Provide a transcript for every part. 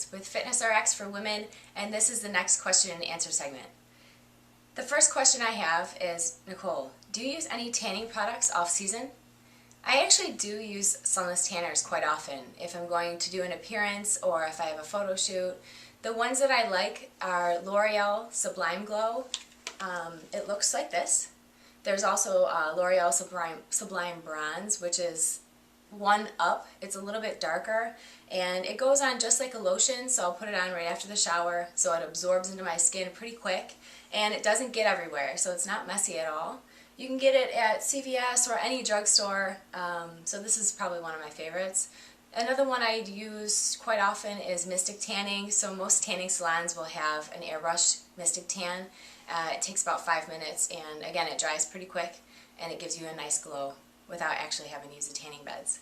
Guidelines with FitnessRx for women, and this is the next question and answer segment. The first question I have is, Nicole, do you use any tanning products off season? I actually do use sunless tanners quite often if I'm going to do an appearance or if I have a photo shoot. The ones that I like are L'Oreal Sublime Glow. It looks like this. There's also L'Oreal Sublime Bronze, which is one up. It's a little bit darker and it goes on just like a lotion, so I'll put it on right after the shower so it absorbs into my skin pretty quick and it doesn't get everywhere, so it's not messy at all. You can get it at CVS or any drugstore, so this is probably one of my favorites. Another one I use quite often is Mystic Tanning. So most tanning salons will have an airbrush Mystic Tan. It takes about 5 minutes and again it dries pretty quick and it gives you a nice glow without actually having to use the tanning beds.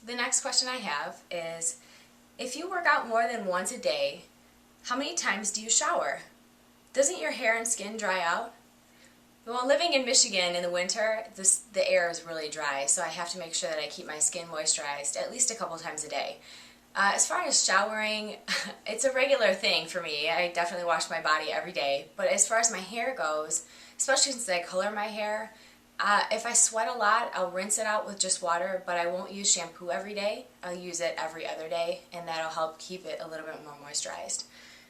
The next question I have is, if you work out more than once a day, how many times do you shower? Doesn't your hair and skin dry out? Well, living in Michigan in the winter, the air is really dry, so I have to make sure that I keep my skin moisturized at least a couple times a day. As far as showering, it's a regular thing for me. I definitely wash my body every day, but as far as my hair goes, especially since I color my hair, if I sweat a lot, I'll rinse it out with just water, but I won't use shampoo every day. I'll use it every other day, and that'll help keep it a little bit more moisturized.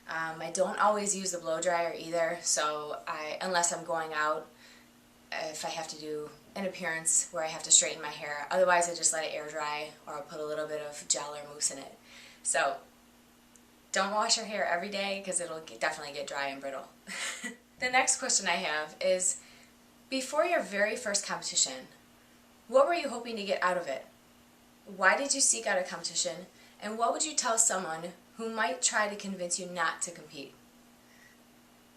I don't always use the blow dryer either, so unless I'm going out, if I have to do an appearance where I have to straighten my hair. Otherwise, I just let it air dry, or I'll put a little bit of gel or mousse in it. So don't wash your hair every day because it'll definitely get dry and brittle. The next question I have is, before your very first competition, what were you hoping to get out of it? Why did you seek out a competition, and what would you tell someone who might try to convince you not to compete?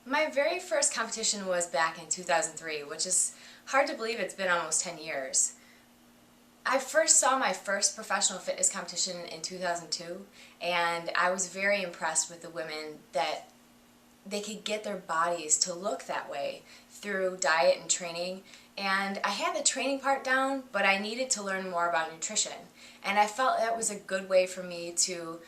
My very first competition was back in 2003, which is hard to believe it's been almost 10 years. I first saw my first professional fitness competition in 2002, and I was very impressed with the women that they could get their bodies to look that way through diet and training. And I had the training part down, but I needed to learn more about nutrition. And I felt that was a good way for me to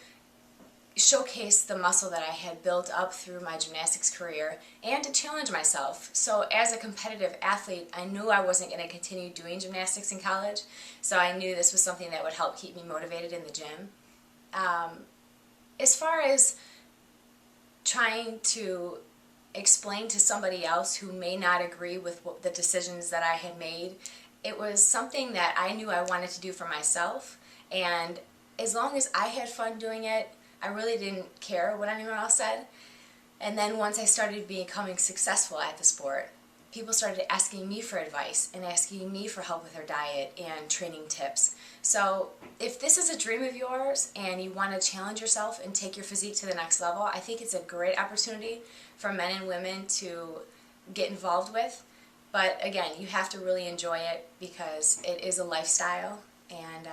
showcase the muscle that I had built up through my gymnastics career and to challenge myself. So as a competitive athlete, I knew I wasn't going to continue doing gymnastics in college, so I knew this was something that would help keep me motivated in the gym. As far as trying to explain to somebody else who may not agree with the decisions that I had made, it was something that I knew I wanted to do for myself, and as long as I had fun doing it, I really didn't care what anyone else said. And then once I started becoming successful at the sport, people started asking me for advice and asking me for help with their diet and training tips. So if this is a dream of yours and you want to challenge yourself and take your physique to the next level, I think it's a great opportunity for men and women to get involved with. But again, you have to really enjoy it because it is a lifestyle, and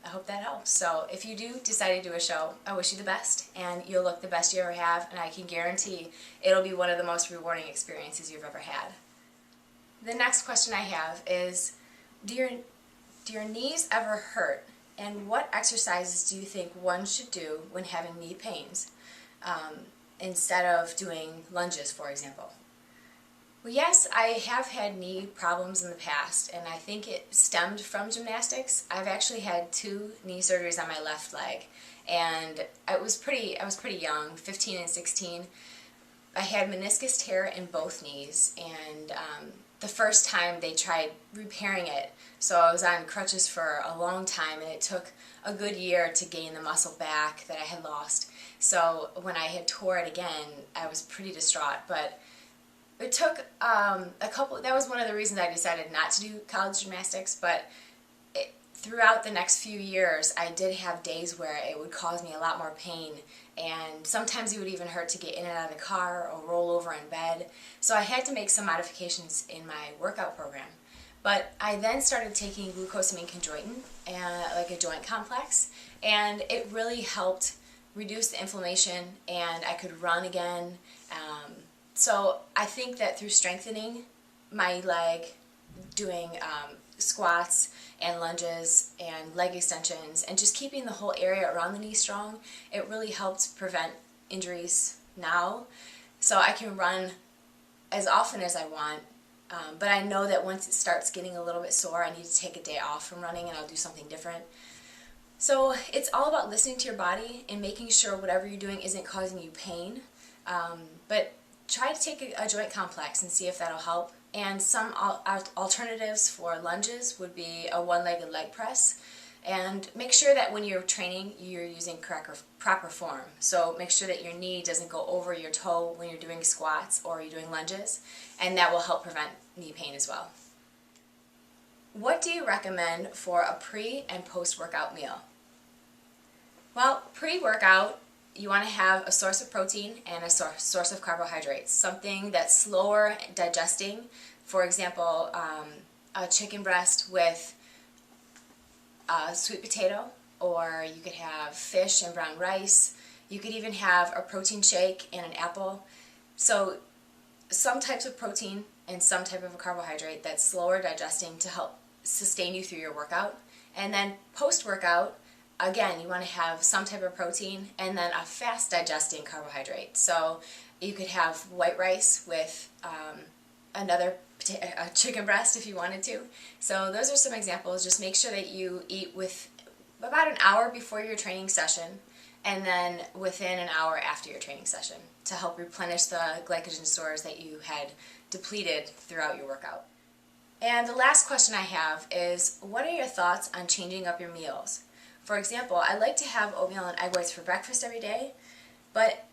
I hope that helps. So if you do decide to do a show, I wish you the best, and you'll look the best you ever have, and I can guarantee it'll be one of the most rewarding experiences you've ever had. The next question I have is, do your knees ever hurt, and what exercises do you think one should do when having knee pains, instead of doing lunges, for example? Well, yes, I have had knee problems in the past, and I think it stemmed from gymnastics. I've actually had 2 knee surgeries on my left leg, and I was pretty young, 15 and 16. I had meniscus tear in both knees, and the first time they tried repairing it, so I was on crutches for a long time, and it took a good year to gain the muscle back that I had lost. So when I had tore it again, I was pretty distraught, but it took that was one of the reasons I decided not to do college gymnastics, but throughout the next few years, I did have days where it would cause me a lot more pain, and sometimes it would even hurt to get in and out of the car or roll over in bed. So I had to make some modifications in my workout program. But I then started taking glucosamine chondroitin, like a joint complex, and it really helped reduce the inflammation, and I could run again. So I think that through strengthening my leg, doing squats and lunges and leg extensions and just keeping the whole area around the knee strong, it really helps prevent injuries now. So I can run as often as I want, but I know that once it starts getting a little bit sore, I need to take a day off from running and I'll do something different. So it's all about listening to your body and making sure whatever you're doing isn't causing you pain. But try to take a joint complex and see if that'll help. And some alternatives for lunges would be a one-legged leg press. And make sure that when you're training, you're using proper form. So make sure that your knee doesn't go over your toe when you're doing squats or you're doing lunges, and that will help prevent knee pain as well. What do you recommend for a pre- and post-workout meal? Well, pre-workout, you want to have a source of protein and a source of carbohydrates, something that's slower digesting. For example, a chicken breast with a sweet potato, or you could have fish and brown rice. You could even have a protein shake and an apple. So some types of protein and some type of a carbohydrate that's slower digesting to help sustain you through your workout. And then post-workout, again, you want to have some type of protein and then a fast digesting carbohydrate. So you could have white rice with a chicken breast if you wanted to. So those are some examples. Just make sure that you eat with about an hour before your training session and then within an hour after your training session to help replenish the glycogen stores that you had depleted throughout your workout. And the last question I have is, what are your thoughts on changing up your meals? For example, I like to have oatmeal and egg whites for breakfast every day, but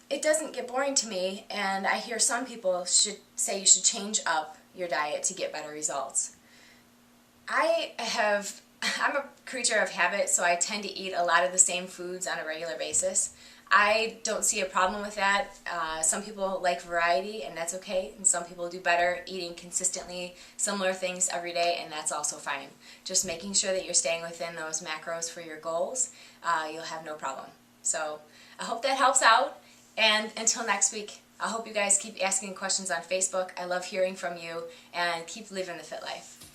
it doesn't get boring to me, and I hear some people say you should change up your diet to get better results. I'm a creature of habit, so I tend to eat a lot of the same foods on a regular basis. I don't see a problem with that. Some people like variety, and that's okay, and some people do better eating consistently similar things every day, and that's also fine. Just making sure that you're staying within those macros for your goals, you'll have no problem. So I hope that helps out, and until next week, I hope you guys keep asking questions on Facebook. I love hearing from you, and keep living the fit life.